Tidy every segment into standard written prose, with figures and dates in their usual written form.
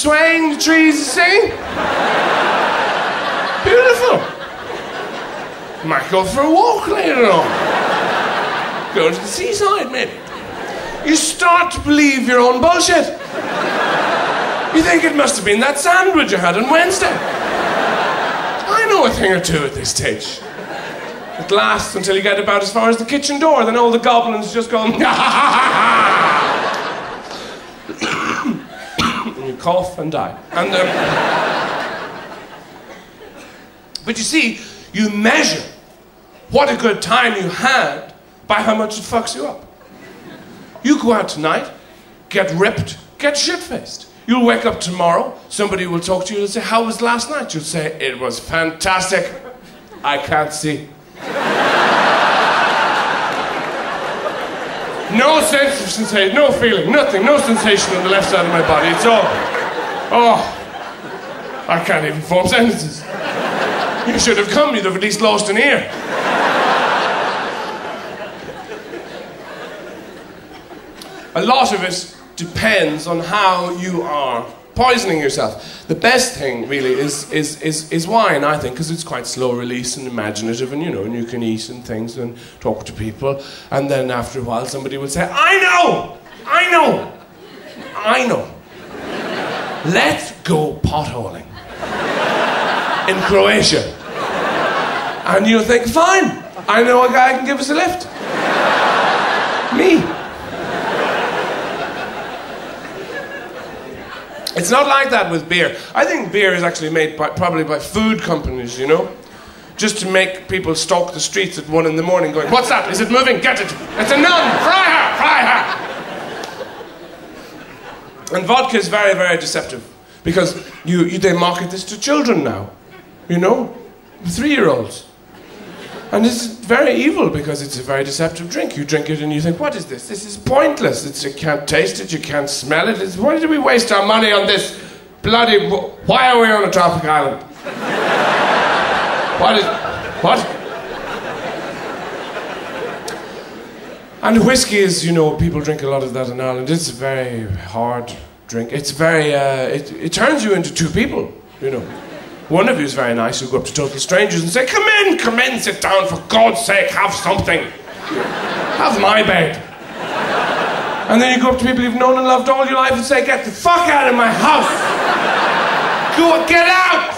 swaying, the trees are singing. Beautiful. Might go for a walk later on. Go to the seaside, maybe. You start to believe your own bullshit. You think it must have been that sandwich you had on Wednesday. I know a thing or two at this stage. It lasts until you get about as far as the kitchen door, then all the goblins just go, and you cough and die. And, but you see, you measure what a good time you had by how much it fucks you up. You go out tonight, get ripped, get shit-faced. You'll wake up tomorrow, somebody will talk to you and say, how was last night? You'll say, it was fantastic. I can't see. No sense of sensation, no feeling, nothing, no sensation on the left side of my body. It's all, oh, I can't even form sentences. You should have come, you'd have at least lost an ear. A lot of it depends on how you are poisoning yourself. The best thing, really, is wine, I think, because it's quite slow release and imaginative, and, you know, and you can eat and things and talk to people, and then after a while somebody will say, I know! I know! I know. Let's go potholing in Croatia. And you'll think, fine, I know a guy who can give us a lift. Me. It's not like that with beer. I think beer is actually made probably by food companies, you know? Just to make people stalk the streets at 1 in the morning going, what's that? Is it moving? Get it! It's a nun! Fry her! Fry her! And vodka is very, very deceptive. Because they market this to children now. You know? 3-year-olds. And it's very evil because it's a very deceptive drink. You drink it and you think, what is this? This is pointless. You can't taste it, you can't smell it. Why do we waste our money on this bloody... Why are we on a tropic island? What? And whiskey is, you know, people drink a lot of that in Ireland. It's a very hard drink. It's very... it turns you into two people, you know. One of you is very nice, who go up to total strangers and say, come in, sit down, for God's sake, have something. Have my bed. And then you go up to people you've known and loved all your life and say, get the fuck out of my house. Get out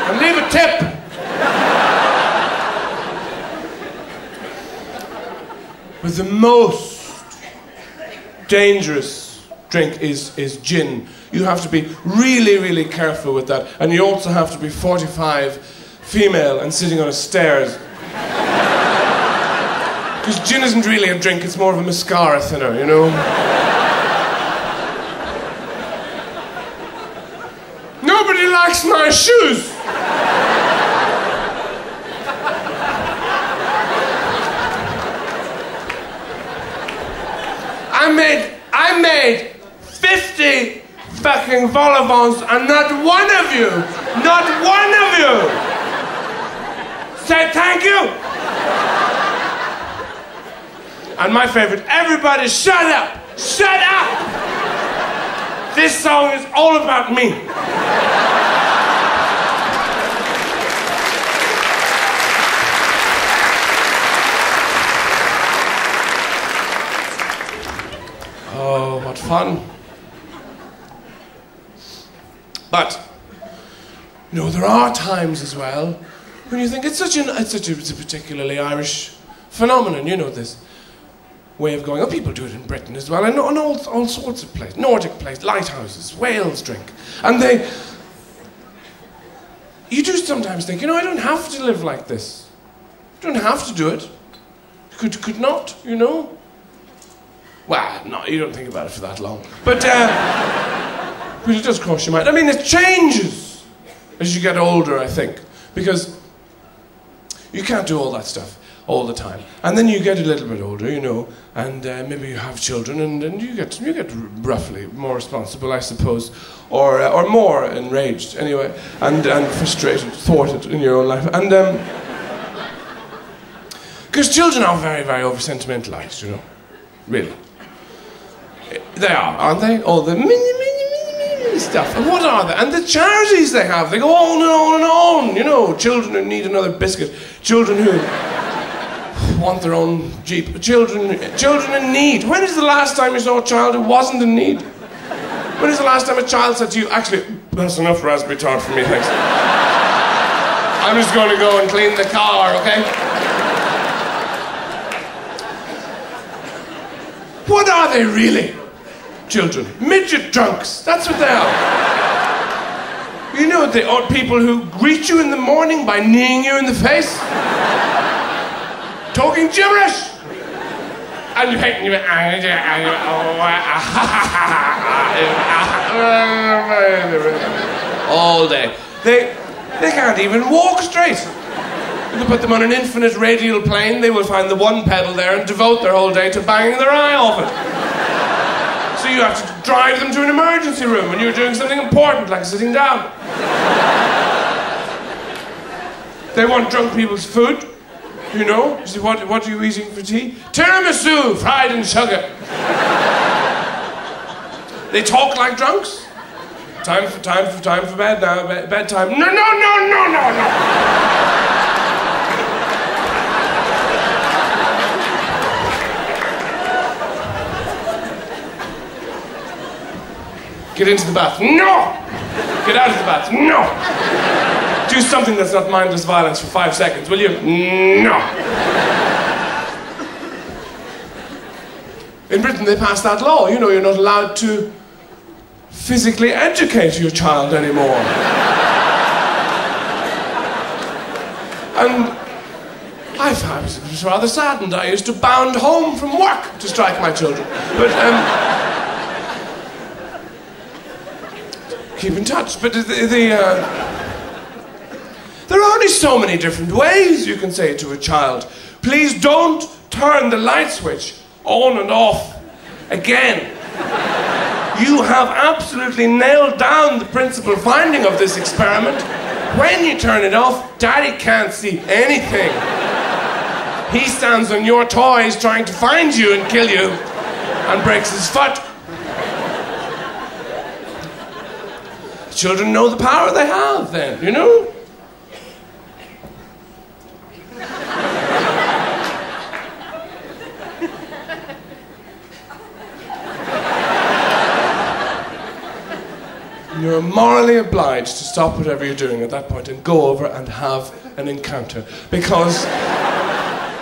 and leave a tip. But the most dangerous drink is gin. You have to be really, really careful with that. And you also have to be 45, female, and sitting on a stairs. Because gin isn't really a drink, it's more of a mascara thinner, you know? Nobody likes my shoes! I made 50 fucking vol-au-vents and not one of you said thank you. And my favorite, everybody shut up, shut up. This song is all about me. Oh, what fun. But, you know, there are times as well when you think it's a particularly Irish phenomenon, you know, this way of going. Oh, people do it in Britain as well, and all sorts of places, Nordic places, lighthouses, Wales drink. And you do sometimes think, you know, I don't have to live like this. I don't have to do it. Could not, you know? Well, no, you don't think about it for that long. But it does cross your mind. I mean, it changes as you get older, I think. Because you can't do all that stuff all the time. And then you get a little bit older, you know, and maybe you have children, and you get roughly more responsible, I suppose, or more enraged, anyway, and frustrated, thwarted in your own life. And because children are very, very over-sentimentalized, you know, really. They are, aren't they? All the silly stuff. And what are they? And the charities they have, they go on and on and on. You know, children who need another biscuit, children who want their own Jeep, children in need. When is the last time you saw a child who wasn't in need? When is the last time a child said to you, actually, that's enough raspberry tart for me, thanks. I'm just going to go and clean the car, okay? What are they really? Children. Midget drunks. That's what they are. You know, they are people who greet you in the morning by kneeing you in the face. Talking gibberish. And you're hating you. All day. They can't even walk straight. You can put them on an infinite radial plane, they will find the one pedal there and devote their whole day to banging their eye off it. So you have to drive them to an emergency room when you're doing something important, like sitting down. They want drunk people's food, you know. You say, what are you eating for tea? Tiramisu, fried in sugar. They talk like drunks. Time for bed now, bedtime. No. Get into the bath. No! Get out of the bath. No! Do something that's not mindless violence for 5 seconds, will you? No! In Britain, they passed that law. You know, you're not allowed to physically educate your child anymore. And I was rather saddened. I used to bound home from work to strike my children. But, keep in touch. But there are only so many different ways you can say to a child, please don't turn the light switch on and off again. You have absolutely nailed down the principal finding of this experiment. When you turn it off, Daddy can't see anything. He stands on your toys trying to find you and kill you and breaks his foot. Children know the power they have then, you know? You're morally obliged to stop whatever you're doing at that point and go over and have an encounter, because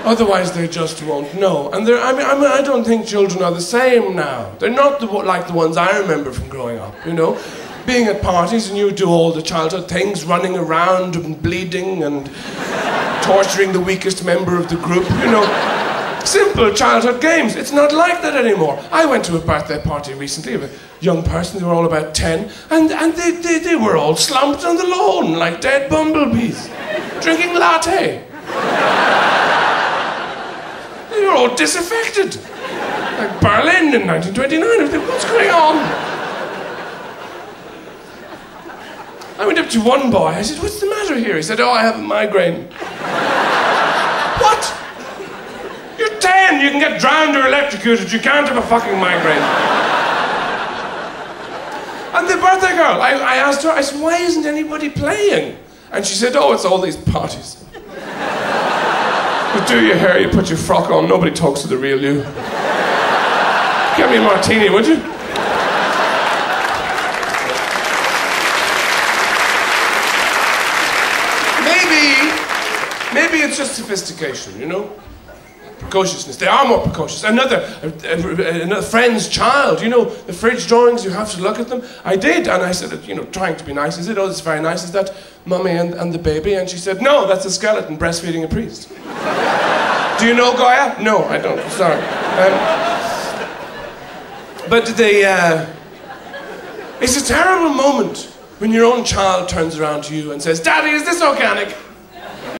otherwise they just won't know. And I don't think children are the same now. They're not like the ones I remember from growing up, you know? Being at parties and you do all the childhood things, running around and bleeding and torturing the weakest member of the group, you know. Simple childhood games. It's not like that anymore. I went to a birthday party recently of a young person. They were all about 10, and they were all slumped on the lawn like dead bumblebees, drinking latte. They were all disaffected, like Berlin in 1929. What's going on? I went up to one boy. I said, "What's the matter here?" He said, "Oh, I have a migraine." What? You're 10, you can get drowned or electrocuted, you can't have a fucking migraine. And the birthday girl, I asked her, I said, "Why isn't anybody playing?" And she said, "Oh, it's all these parties. You do your hair, you put your frock on, nobody talks to the real you. Get me a martini, would you?" Maybe it's just sophistication, you know? Precociousness. They are more precocious. Another friend's child, you know, the fridge drawings, you have to look at them. I did, and I said, you know, trying to be nice. I said, "Oh, that's very nice. Is that Mummy and the baby?" And she said, "No, that's a skeleton breastfeeding a priest." "Do you know Goya?" "No, I don't. Sorry." But it's a terrible moment when your own child turns around to you and says, "Daddy, is this organic?"